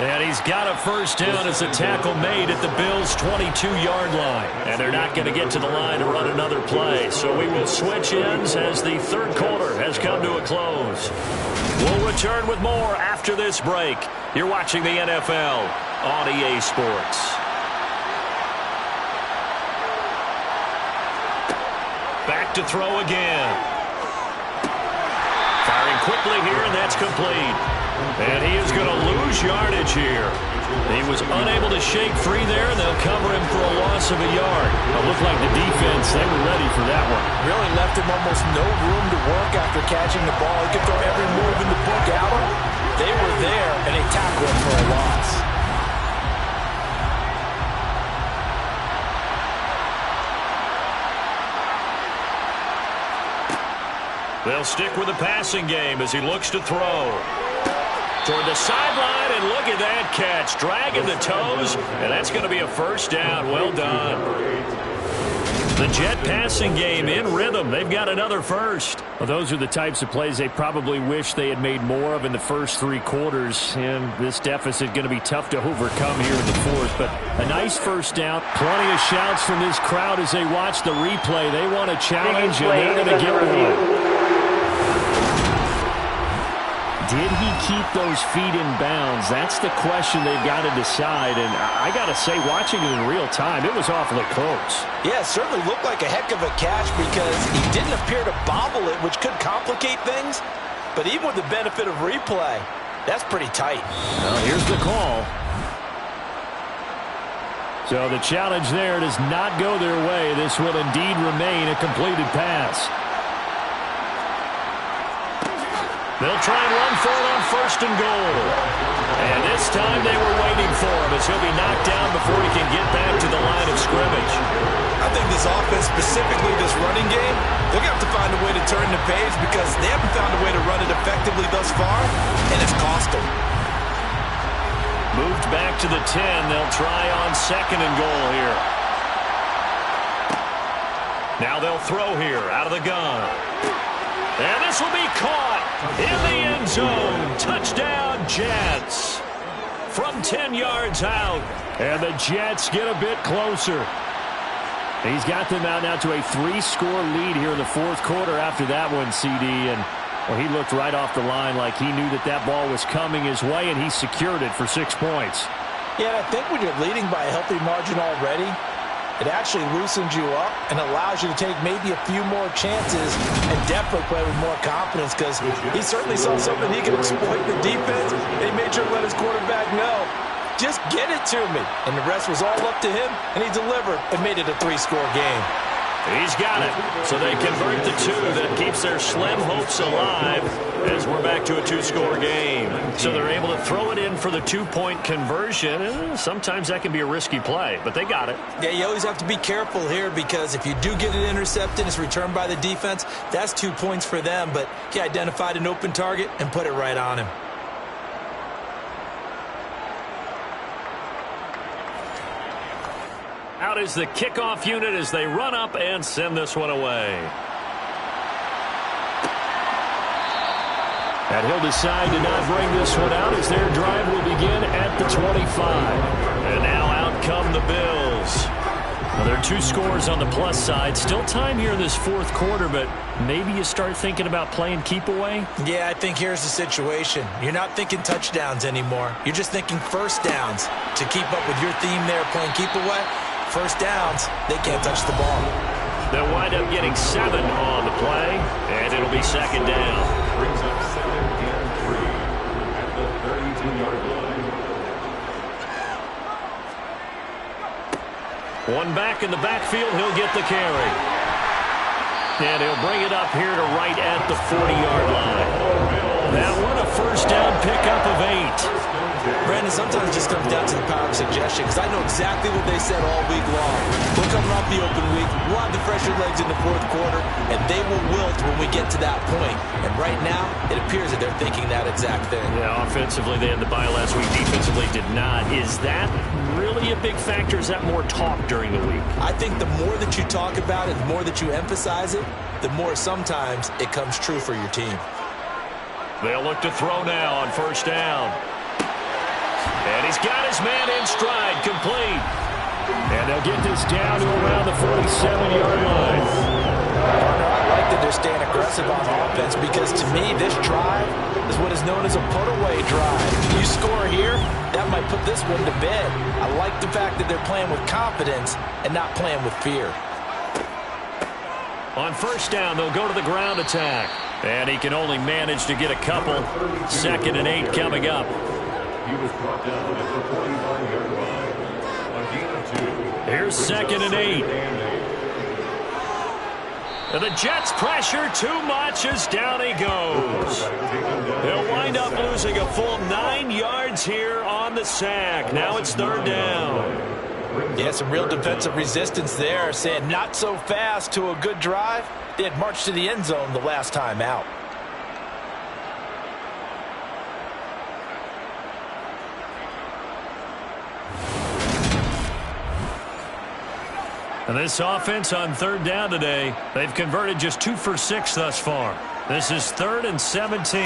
And he's got a first down as a tackle made at the Bills' 22-yard line. And they're not going to get to the line to run another play. So we will switch ends as the 3rd quarter has come to a close. We'll return with more after this break. You're watching the NFL on EA Sports. Back to throw again. Firing quickly here, and that's complete. And he is going to lose yardage here. He was unable to shake free there, and they'll cover him for a loss of a yard. It looked like the defense, they were ready for that one. Really left him almost no room to work after catching the ball. He could throw every move in the book at him. They were there, and they tackled him for a loss. They'll stick with the passing game as he looks to throw. Toward the sideline, and look at that catch. Dragging the toes, and that's going to be a first down. Well done. The Jet passing game in rhythm. They've got another first. Well, those are the types of plays they probably wish they had made more of in the first 3 quarters. And this deficit going to be tough to overcome here in the 4th. But a nice first down. Plenty of shouts from this crowd as they watch the replay. They want a challenge, and they're going to get one. Did he keep those feet in bounds? That's the question they've got to decide. And I got to say, watching it in real time, it was awfully close. Yeah, it certainly looked like a heck of a catch because he didn't appear to bobble it, which could complicate things. But even with the benefit of replay, that's pretty tight. Well, here's the call. So the challenge there does not go their way. This will indeed remain a completed pass. They'll try and run for it on 1st and goal. And this time they were waiting for him as he'll be knocked down before he can get back to the line of scrimmage. I think this offense, specifically this running game, they're going to have to find a way to turn the page because they haven't found a way to run it effectively thus far, and it's cost them. Moved back to the 10. They'll try on 2nd and goal here. Now they'll throw here out of the gun. And this will be caught in the end zone. Touchdown, Jets. From 10 yards out. And the Jets get a bit closer. He's got them out now to a 3-score lead here in the 4th quarter after that one, CD. And well, he looked right off the line like he knew that that ball was coming his way, and he secured it for 6 points. Yeah, and I think when you're leading by a healthy margin already, it actually loosens you up and allows you to take maybe a few more chances and definitely play with more confidence because he certainly saw something he could exploit the defense. He made sure to let his quarterback know, just get it to me. And the rest was all up to him, and he delivered and made it a 3-score game. He's got it. So they convert the two. That keeps their slim hopes alive as we're back to a two-score game. So they're able to throw it in for the two-point conversion. Sometimes that can be a risky play, but they got it. Yeah, you always have to be careful here because if you do get it intercepted, it's returned by the defense, that's 2 points for them. But he identified an open target and put it right on him. Out is the kickoff unit as they run up and send this one away. And he'll decide to not bring this one out as their drive will begin at the 25. And now out come the Bills. Well, there are 2 scores on the plus side. Still time here in this fourth quarter, but maybe you start thinking about playing keep away? Yeah, I think here's the situation. You're not thinking touchdowns anymore. You're just thinking first downs. To keep up with your theme there, playing keep away, first downs, they can't touch the ball. They'll wind up getting 7 on the play, and it'll be second down. Brings up 2nd and 3 at the 32-yard line. One back in the backfield, he'll get the carry. And he'll bring it up here to right at the 40-yard line. That one a first down pickup of 8. Brandon, sometimes it just comes down to the power of suggestion because I know exactly what they said all week long. We're coming off the open week. We'll have the fresher legs in the fourth quarter, and they will wilt when we get to that point. And right now, it appears that they're thinking that exact thing. Yeah, offensively, they had the bye last week. Defensively, did not. Is that really a big factor? Is that more talk during the week? I think the more that you talk about it, the more that you emphasize it, the more sometimes it comes true for your team. They'll look to throw now on first down. And he's got his man in stride, complete. And they'll get this down to around the 47-yard line. I like that they're staying aggressive on offense because to me, this drive is what is known as a put-away drive. You score here, that might put this one to bed. I like the fact that they're playing with confidence and not playing with fear. On first down, they'll go to the ground attack. And he can only manage to get a couple. 2nd and 8 coming up. He was brought down at the 45-yard line. A gain of 2. Here's 2nd and 8. And the Jets pressure too much as down he goes. He'll wind up losing a full 9 yards here on the sack. Now it's third down. Yeah, some real defensive resistance there, saying not so fast to a good drive. They had marched to the end zone the last time out. And this offense on third down today, they've converted just 2 for 6 thus far. This is 3rd and 17.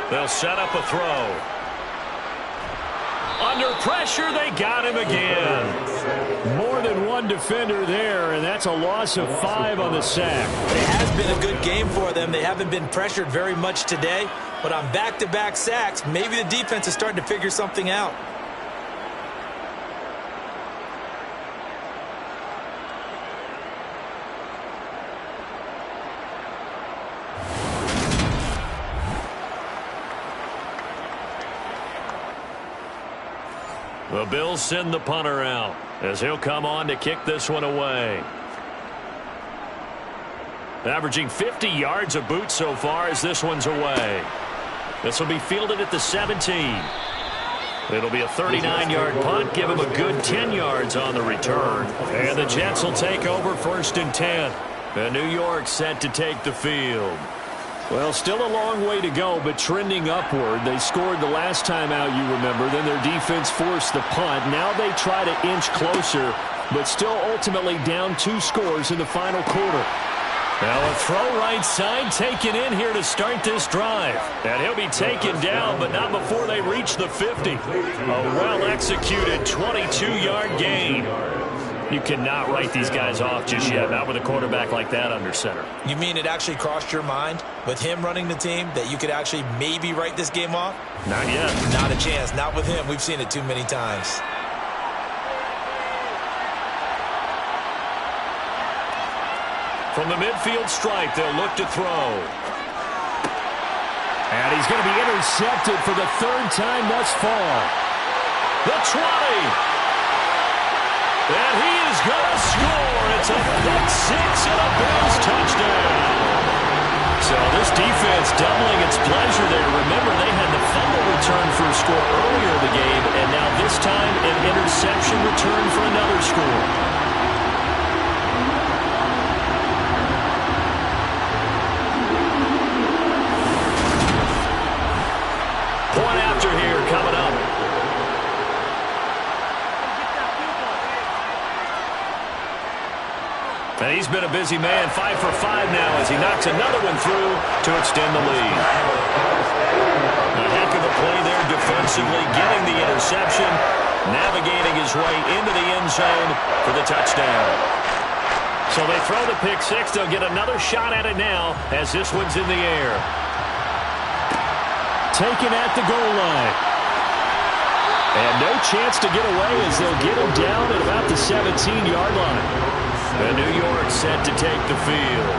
They'll set up a throw. Under pressure, they got him again. More than one defender there, and that's a loss of 5 on the sack. It has been a good game for them. They haven't been pressured very much today, but on back-to-back sacks, maybe the defense is starting to figure something out. The Bills send the punter out as he'll come on to kick this one away. Averaging 50 yards a boot so far as this one's away. This will be fielded at the 17. It'll be a 39-yard punt. Give him a good 10 yards on the return. And the Jets will take over 1st and 10. And New York set to take the field. Well, still a long way to go, but trending upward. They scored the last time out, you remember. Then their defense forced the punt. Now they try to inch closer, but still ultimately down 2 scores in the final quarter. Now a throw right side taken in here to start this drive. And he'll be taken down, but not before they reach the 50. A well-executed 22-yard gain. You cannot write these guys off just yet, not with a quarterback like that under center. You mean it actually crossed your mind with him running the team that you could actually maybe write this game off? Not yet. Not a chance. Not with him. We've seen it too many times. From the midfield stripe, they'll look to throw. And he's going to be intercepted for the 3rd time thus far. The 20. And he is going to score. A gets up. That's 6 and a Bills touchdown. So this defense doubling its pleasure there. Remember, they had the fumble return for a score earlier in the game, and now this time an interception return for another score. Point after here coming up. And he's been a busy man, 5 for 5 now as he knocks another one through to extend the lead. A heck of a play there defensively, getting the interception, navigating his way into the end zone for the touchdown. So they throw the pick six. They'll get another shot at it now as this one's in the air. Taken at the goal line. And no chance to get away as they'll get him down at about the 17-yard line. And New York set to take the field.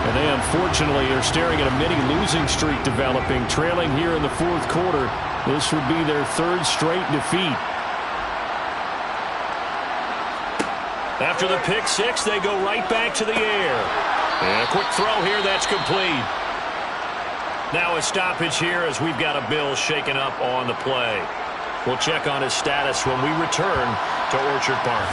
And they unfortunately are staring at a mini losing streak developing, trailing here in the fourth quarter. This would be their third straight defeat. After the pick six, they go right back to the air. And a quick throw here, that's complete. Now a stoppage here as we've got a Bill shaken up on the play. We'll check on his status when we return to Orchard Park.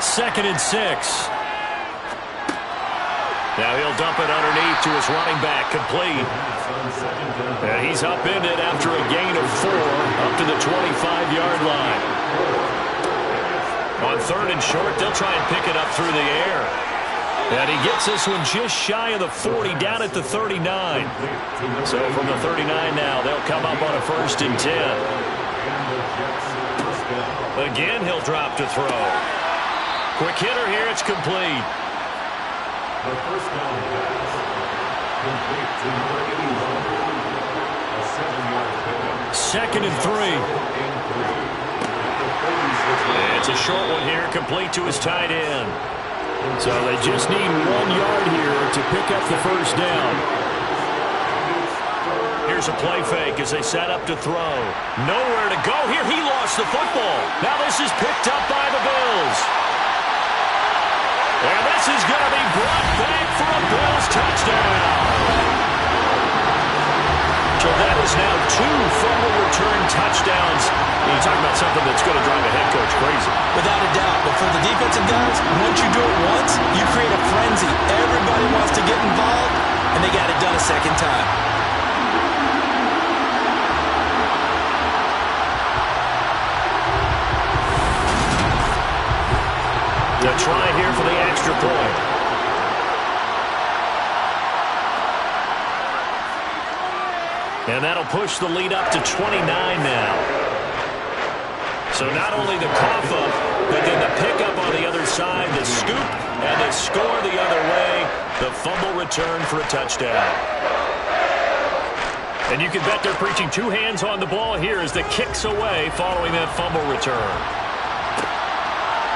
Second and 6. Now he'll dump it underneath to his running back, complete. And he's upended after a gain of 4 up to the 25-yard line. On third and short, they'll try and pick it up through the air. And he gets this one just shy of the 40, down at the 39. So from the 39 now, they'll come up on a 1st and 10. Again, he'll drop to throw. Quick hitter here, it's complete. The first down pass, complete to number 81, a 7-yard pickup. Second and 3. It's a short one here, complete to his tight end. So they just need 1 yard here to pick up the first down. Here's a play fake as they set up to throw. Nowhere to go here. He lost the football. Now this is picked up by the Bills. And this is going to be brought back for a Bills touchdown. So that is now 2 fumble return touchdowns. You're talking about something that's going to drive a head coach crazy. Without a doubt. But for the defensive guys, once you do it once, you create a frenzy. Everybody wants to get involved, and they got it done a second time. The try here for the extra point. And that'll push the lead up to 29 now. So not only the cough up, but then the pickup on the other side, the scoop, and the score the other way, the fumble return for a touchdown. And you can bet they're preaching 2 hands on the ball here as the kick's away following that fumble return.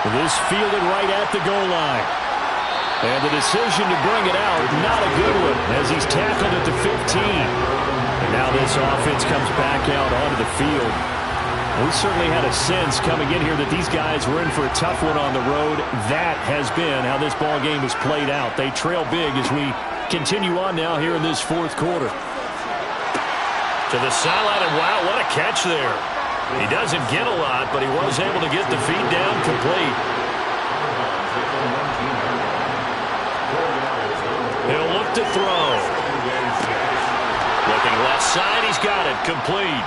This fielded right at the goal line. And the decision to bring it out, not a good one, as he's tackled at the 15. And now this offense comes back out onto the field. We certainly had a sense coming in here that these guys were in for a tough one on the road. That has been how this ball game has played out. They trail big as we continue on now here in this fourth quarter. To the sideline, and wow, what a catch there. He doesn't get a lot, but he was able to get the feed down complete. He'll look to throw. Looking left side, he's got it, complete.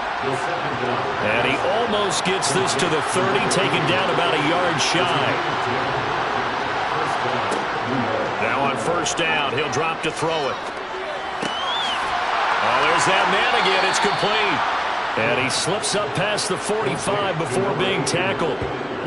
And he almost gets this to the 30, taken down about a yard shy. Now on first down, he'll drop to throw it. Oh, there's that man again, it's complete. And he slips up past the 45 before being tackled.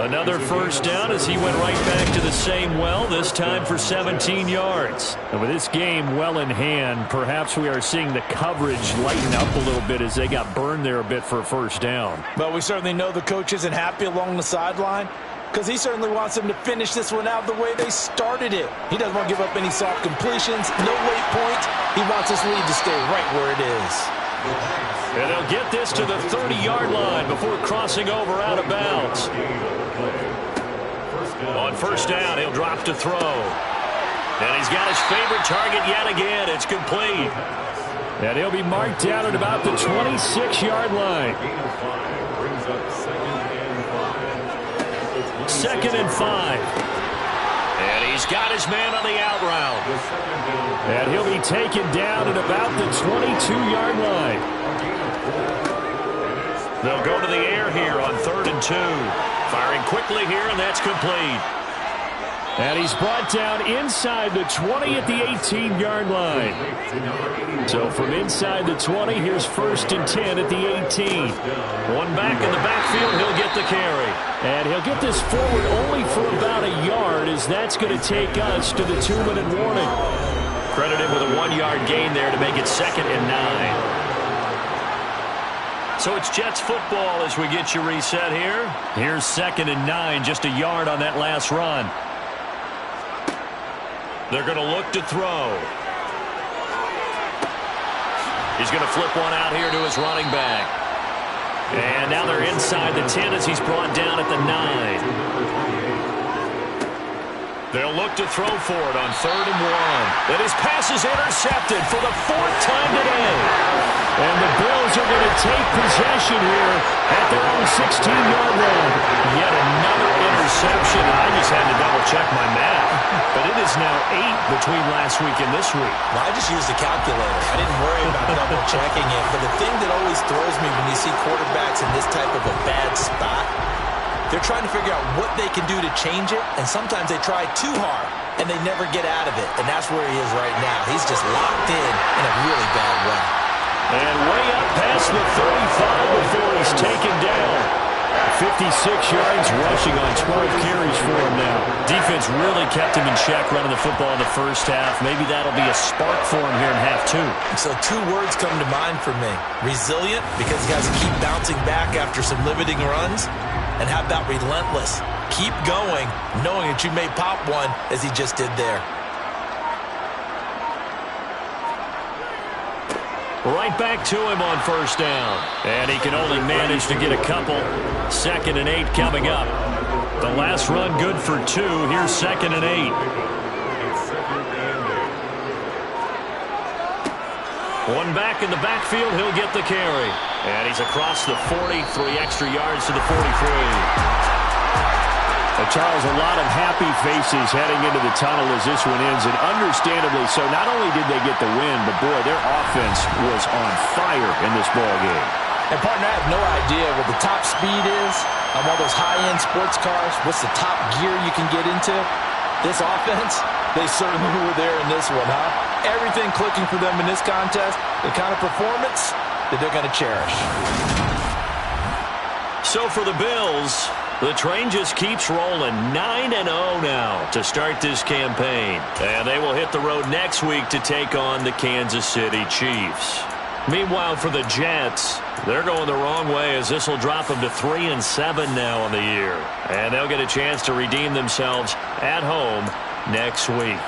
Another first down as he went right back to the same well, this time for 17 yards. And with this game well in hand, perhaps we are seeing the coverage lighten up a little bit as they got burned there a bit for a first down. But we certainly know the coach isn't happy along the sideline. because he certainly wants them to finish this one out the way they started it. He doesn't want to give up any soft completions, no late points. He wants his lead to stay right where it is. And they'll get this to the 30-yard line before crossing over out of bounds. On first down, he'll drop to throw. And he's got his favorite target yet again. It's complete. And he'll be marked down at about the 26-yard line. Second and 5. And he's got his man on the out route. And he'll be taken down at about the 22-yard line. They'll go to the air here on 3rd and 2. Firing quickly here, and that's complete. And he's brought down inside the 20 at the 18-yard line. So from inside the 20, here's 1st and 10 at the 18. One back in the backfield, he'll get the carry. And he'll get this forward only for about a yard, as that's going to take us to the 2-minute warning. Credit him with a 1-yard gain there to make it 2nd and 9. So it's Jets football as we get you reset here. Here's 2nd and 9, just a yard on that last run. They're going to look to throw. He's going to flip one out here to his running back. And now they're inside the 10 as he's brought down at the 9. They'll look to throw for it on 3rd and 1. And his pass is intercepted for the 4th time today. And the Bills are going to take possession here at their own 16-yard line. Yet another interception. I just had to double-check my math. But it is now 8 between last week and this week. Well, I just used a calculator. I didn't worry about double-checking it. But the thing that always throws me when you see quarterbacks in this type of a bad spot, they're trying to figure out what they can do to change it, and sometimes they try too hard, and they never get out of it. And that's where he is right now. He's just locked in a really bad way. And way up past the 35 before he's taken down. 56 yards rushing on 12 carries for him now. Defense really kept him in check running the football in the first half. Maybe that'll be a spark for him here in half 2. So 2 words come to mind for me. Resilient, because he has to keep bouncing back after some limiting runs. And how about relentless? Keep going, knowing that you may pop one as he just did there. Right back to him on first down. And he can only manage to get a couple. 2nd and 8 coming up. The last run good for 2. Here's 2nd and 8. One back in the backfield. He'll get the carry. And he's across the 40. 3 extra yards to the 43. Charles, a lot of happy faces heading into the tunnel as this one ends, and understandably so. Not only did they get the win, but boy, their offense was on fire in this ball game. And partner, I have no idea what the top speed is on all those high-end sports cars. What's the top gear you can get into? This offense, they certainly were there in this one, huh? Everything clicking for them in this contest, the kind of performance that they're going to cherish. So for the Bills, the train just keeps rolling. 9-0 now to start this campaign. And they will hit the road next week to take on the Kansas City Chiefs. Meanwhile, for the Jets, they're going the wrong way as this will drop them to 3-7 now on the year. And they'll get a chance to redeem themselves at home next week.